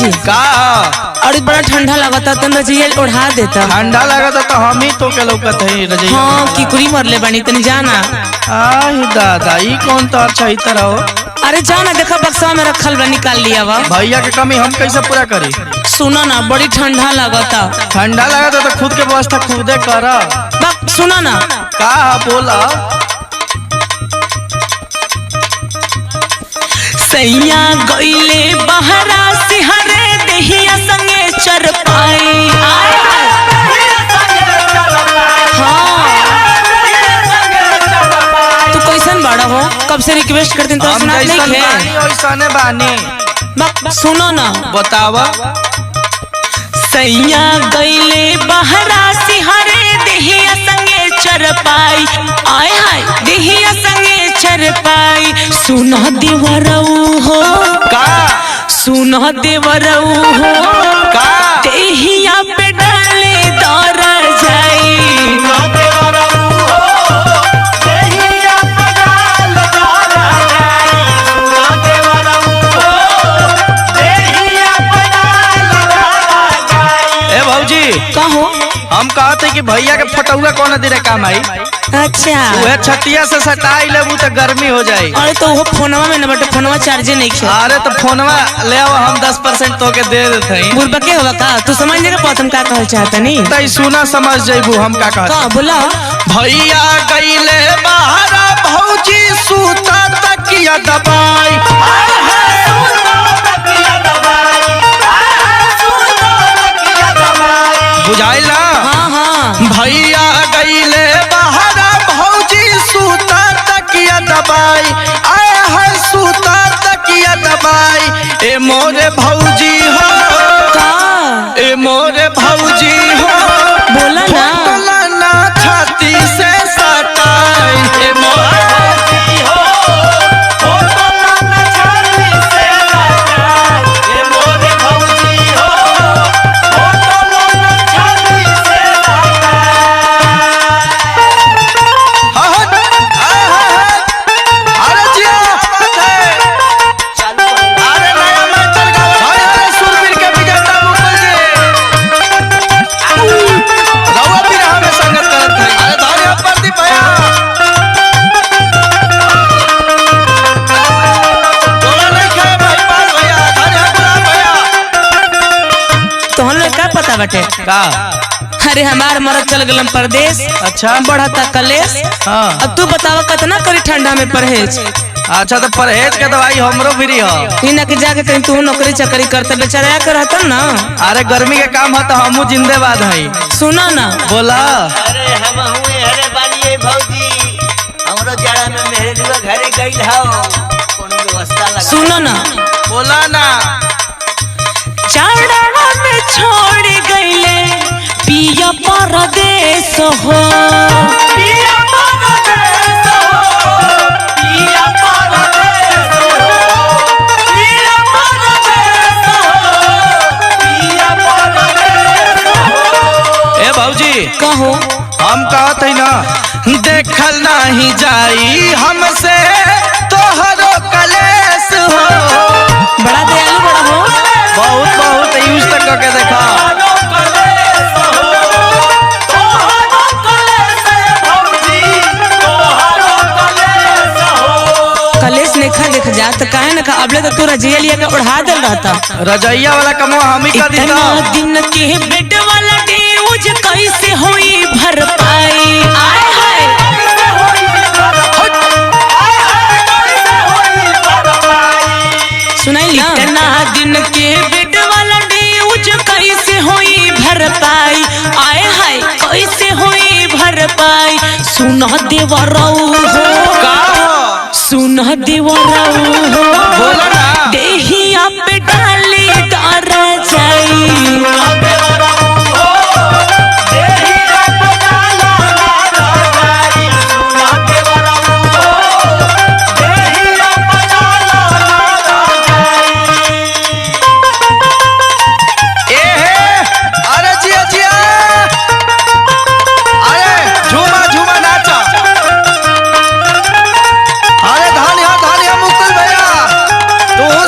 जी का और बड़ा ठंडा लगता तन रजिया ओढ़ा देता। ठंडा लगता तो हम ही तो के लौकत है रजैया। हाँ किकुरी मरले बनी तनी जाना। आई दादा ई कौन तो अच्छा ही तरह हो। अरे जाना देखा बक्सा में रखल बा निकाल लिया वा। भैया के कमी हम कैसे पूरा करी। सुना ना बड़ी ठंडा लगता। ठंडा लगता तो खुद के व्यवस्था खुदे कर। सुना ना का बोला सैया गईले बहरा सिहरे देहिया संगे चरपाई। तू कैसन बड़ा हो कब से रिक्वेस्ट करती तो सुना नहीं है। बानी सुनो ना बतावा सैया गईले बहरा सिहरे देहिया संगे चरपाई। आय हाय देहिया संगे चरपाई। सुना देवरऊ हो का सुना देवरऊ हो का देहिया पे डाले दौर जाई। कहो हम कहते कि भैया के फटुआ कौन दिन काम आई। अच्छा वह छतिया से सटाई लेबू तो गर्मी हो जाए। अरे तो वो फोनवा में न बटे फोनवा चार्जे नहीं है। अरे तो फोनवा ले आओ हम 10% तो के दे देते हैं। बुरबा के होगा का तू समझ लेगा प्रथम का कहल चाहता नहीं तई सुना समझ जाइबू हम का कहत। का बोला भैया गईले बाहरा भौजी सूता तकिया दबाई। बुझाइल ना। हाँ हाँ भैया गईले बहरा भौजी सूता तकिया दबाई। आए है सूता तकिया दबाई। ए मोरे भौजी हो का ए मोरे भौजी हो बोला ना फटला ना छाती से सटाई। ए मोरे भौजी हो फटला ना छाती से सटाई। ए मोरे भौजी हो बटे का। अरे हमार मरद चल गलम परदेश। अच्छा बढ़ता कलेश। हाँ अब तू बतावा कितना करी ठंडा में परहेज। अच्छा तो परहेज के दवाई हमरो फ्री हो। इना के जाके कहीं तू नौकरी चाकरी करते बेचारा के रहता ना। अरे गर्मी के काम है तो हमू जिंदाबाद है। सुना ना बोला अरे हम अरे बानिए भौजी हमरो जाड़ा में मेहरुआ घरे गइल हो कोनो व्यवस्था लगा। सुनो ना बोला ना जाड़ा में छोड़ गईले पिया परदेश हो। पिया परदेश हो पिया परदेश हो पिया परदेश हो पिया परदेश हो। ए भौजी कहो हम कहते हैं ना देखल नहीं जाई हमसे तोहरो कलेश हो। बड़ा दयालु बड़ा हो। बहुत बहुत यूज तक करके देखा। कलेश नेखा देख जा तो काहे ना अबले तो तू रजिया लिया के उड़ा दिल रहता। रजैया वाला कमो हम ही कर देता। इतना दिन के बेड वाला डेऊज कैसे होई भरपाई। आय हाय सुनाई ना इतना दिन के बेड वाला डेऊज कैसे होई भरपाई। आय हाय कैसे होई भरपाई। सुना देवरऊ हो का सुना देवरऊ हो बोला ना देहिया पे डाले डर जाई।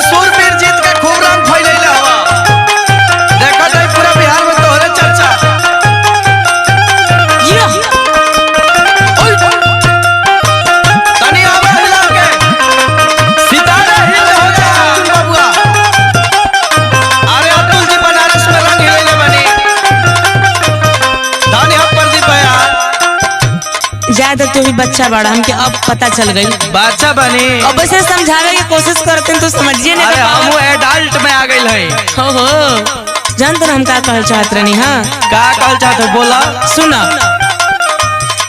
सुर तो तू भी बच्चा बड़ा हमके अब पता चल गई। बादशाह बनी। अब से समझावे की कोशिश करते हैं तो समझिए नहीं। अरे हम एडल्ट में आ गई है। हो जान तो हम का कहल चाहत रहनी। हाँ का कहल चाहत हो बोला। सुना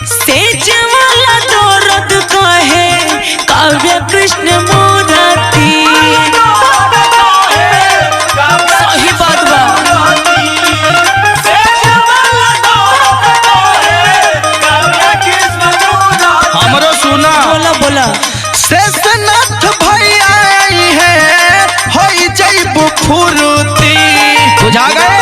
सेज वाला दौरद कहे काव्य कृष्ण मोराती। सही बात बा। हमरो सुना। बोला बोला। शेषनाथ भैया आई है होई जइबू फुरुती। बुझा गए।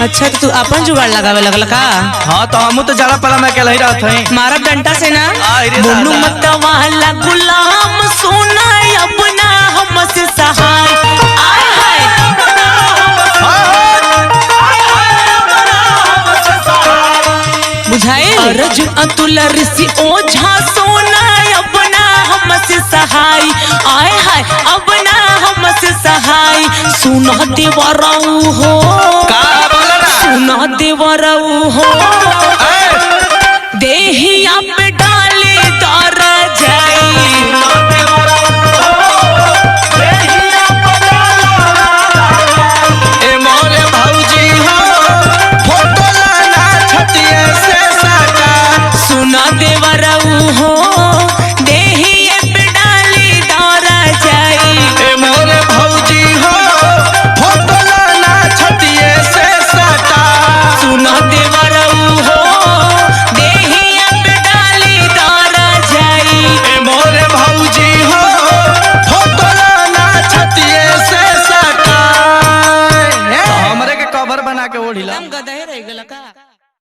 अच्छा तो तू अपन जुगाड़ लगावे लगल का। हाँ तो हम तो जरा पला में अकेला ही रहत हई। मारा डंटा से ना रे बोलू दादा। मत वाला गुलाम सोना अपना हमसे सहाय। आय हाय बुझाए। अर्जुन अतुल ऋषि ओझा सोना अपना हमसे सहाय। आय हाय अपना हमसे सहाय। सुना देवराऊ हो का बोला ना। सुना देवराऊ हो देहिया पे डाले दर जाई। ए मोरे भौजी हो फोटो लाना छतिए से साटा। सुना देवराऊ हो देहिया पे डाले दर जाई। ए मोरे भौजी हो फोटो लाना छतिए से साटा। सुना देवराऊ हो देहिया पे डाले दर जाई। ए मोरे भौजी हो फोटो लाना छतिए से साटा। हमरे के कवर बना के ओढ़िला। हम गधे रह गला का।